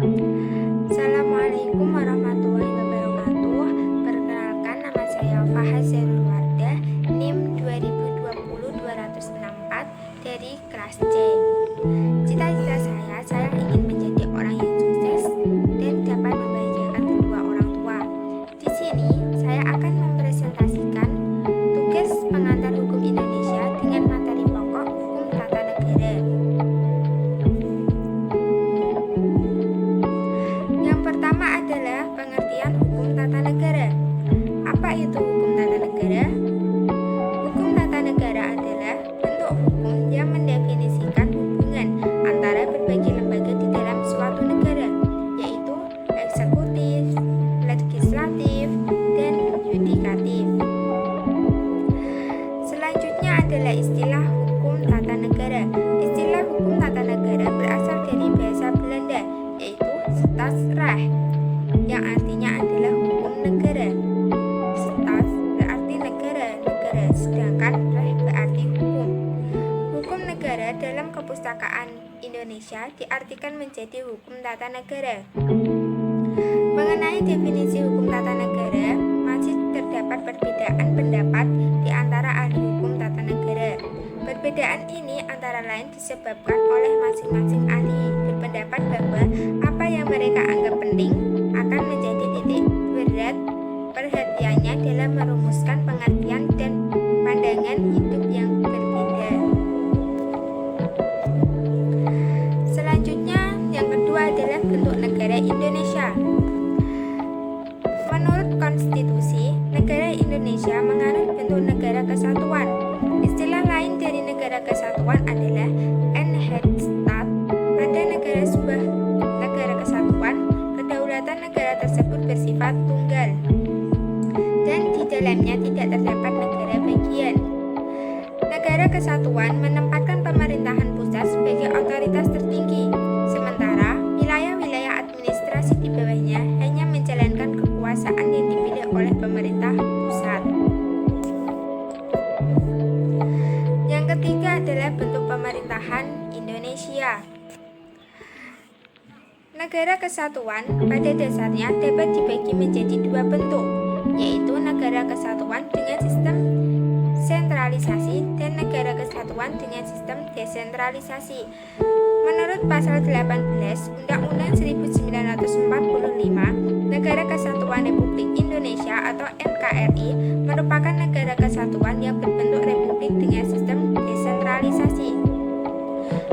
Assalamualaikum warahmatullahi wabarakatuh. Perkenalkan, nama saya Fahaz Zairul Wardah, NIM 2020-264 dari kelas C. Cita-cita saya ingin menjadi orang yang sukses dan dapat membahagiakan kedua orang tua. Di sini saya akan mempresentasikan tugas pengantar hukum Indonesia dengan materi pokok hukum tata negara. Yang pertama adalah pengertian hukum tata negara. Apa itu hukum tata negara? Hukum tata negara adalah bentuk hukum yang mendefinisikan hubungan antara berbagai lembaga di dalam suatu negara, yaitu eksekutif, legislatif, dan yudikatif. Selanjutnya adalah istilah hukum tata negara. Istilah hukum tata negara berasal dari bahasa Belanda, yaitu Staatsrecht, yang artinya adalah hukum negara. Staat berarti negara, sedangkan recht berarti hukum. Hukum negara dalam kepustakaan Indonesia diartikan menjadi hukum tata negara. Mengenai definisi hukum tata negara, masih terdapat perbedaan pendapat di antara ahli hukum tata negara. Perbedaan ini antara lain disebabkan oleh masing-masing ahli berpendapat bahwa apa yang mereka anggap penting akan menjadi titik berat perhatiannya dalam merumuskan pengertian dan pandangan hidup yang berbeda. Selanjutnya, yang kedua adalah bentuk negara Indonesia. Menurut konstitusi, negara Indonesia menganut bentuk negara kesatuan. Istilah lain dari negara kesatuan adalah Eenheidsstaat. Pada sebuah negara kesatuan, kedaulatan negara tersebut bersifat tunggal, dan di dalamnya tidak terdapat negara bagian. Negara kesatuan menempatkan pemerintahan pusat sebagai otoritas tertinggi, sementara wilayah-wilayah administrasi di bawahnya hanya menjalankan kekuasaan yang dipilih oleh pemerintah pusat. Yang ketiga adalah bentuk pemerintahan Indonesia. Negara kesatuan pada dasarnya dapat dibagi menjadi dua bentuk, yaitu negara kesatuan dengan sistem sentralisasi dan negara kesatuan dengan sistem desentralisasi. Menurut pasal 18 Undang-Undang 1945, Negara Kesatuan Republik Indonesia atau NKRI merupakan negara kesatuan yang berbentuk republik dengan sistem desentralisasi.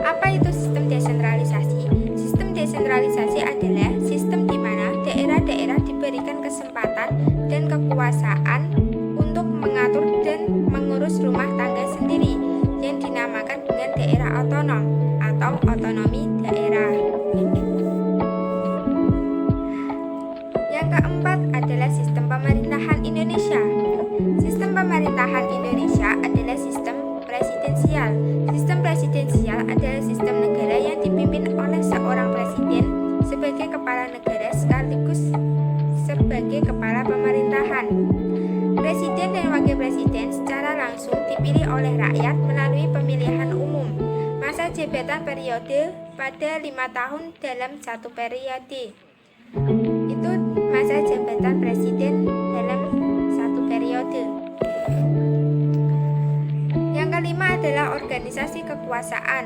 Apa itu sistem desentralisasi? Sistem desentralisasi adalah sistem di mana daerah-daerah diberikan kesempatan dan kekuasaan untuk mengatur dan mengurus rumah tangga sendiri, yang dinamakan dengan daerah otonom atau otonomi daerah. Yang keempat adalah sistem pemerintahan Indonesia. Sistem pemerintahan Indonesia adalah sistem presidensial. Sistem presidensial adalah sistem negara yang dipimpin oleh seorang presiden sebagai kepala negara sekaligus sebagai kepala pemerintahan. Presiden dan wakil presiden secara langsung dipilih oleh rakyat melalui pemilihan umum. Masa jabatan periode pada 5 tahun dalam satu periode. Itu masa jabatan presiden dalam satu periode. Yang kelima adalah organisasi kekuasaan.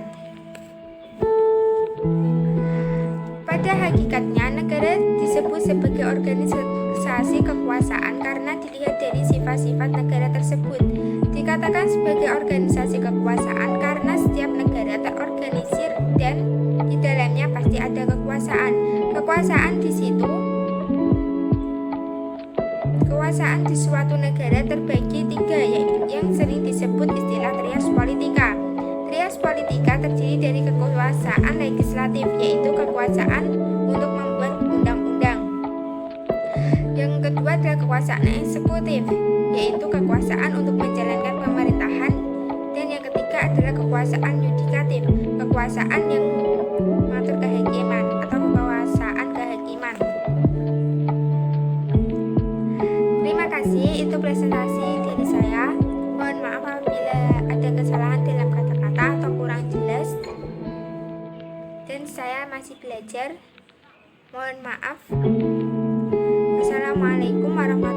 Pada hakikatnya, negara disebut sebagai organisasi kekuasaan karena dilihat dari sifat-sifat negara tersebut. Dikatakan sebagai organisasi kekuasaan karena setiap negara terorganisir dan di dalamnya pasti ada kekuasaan. Kekuasaan di suatu negara terbagi tiga, yang sering disebut istilah trias politika. Trias politika terdiri dari kekuasaan legislatif, yaitu kekuasaan untuk membuat undang-undang. Yang kedua adalah kekuasaan eksekutif, yaitu kekuasaan untuk menjalankan pemerintahan. Dan yang ketiga adalah kekuasaan yudikatif, kekuasaan yang mengatur kehakiman atau kekuasaan kehakiman. Terima kasih, itu presentasi dari saya. Mohon maaf apabila ada kesalahan dalam kata-kata atau kurang jelas. Dan saya masih belajar. Mohon maaf. Wassalamualaikum warahmatullahi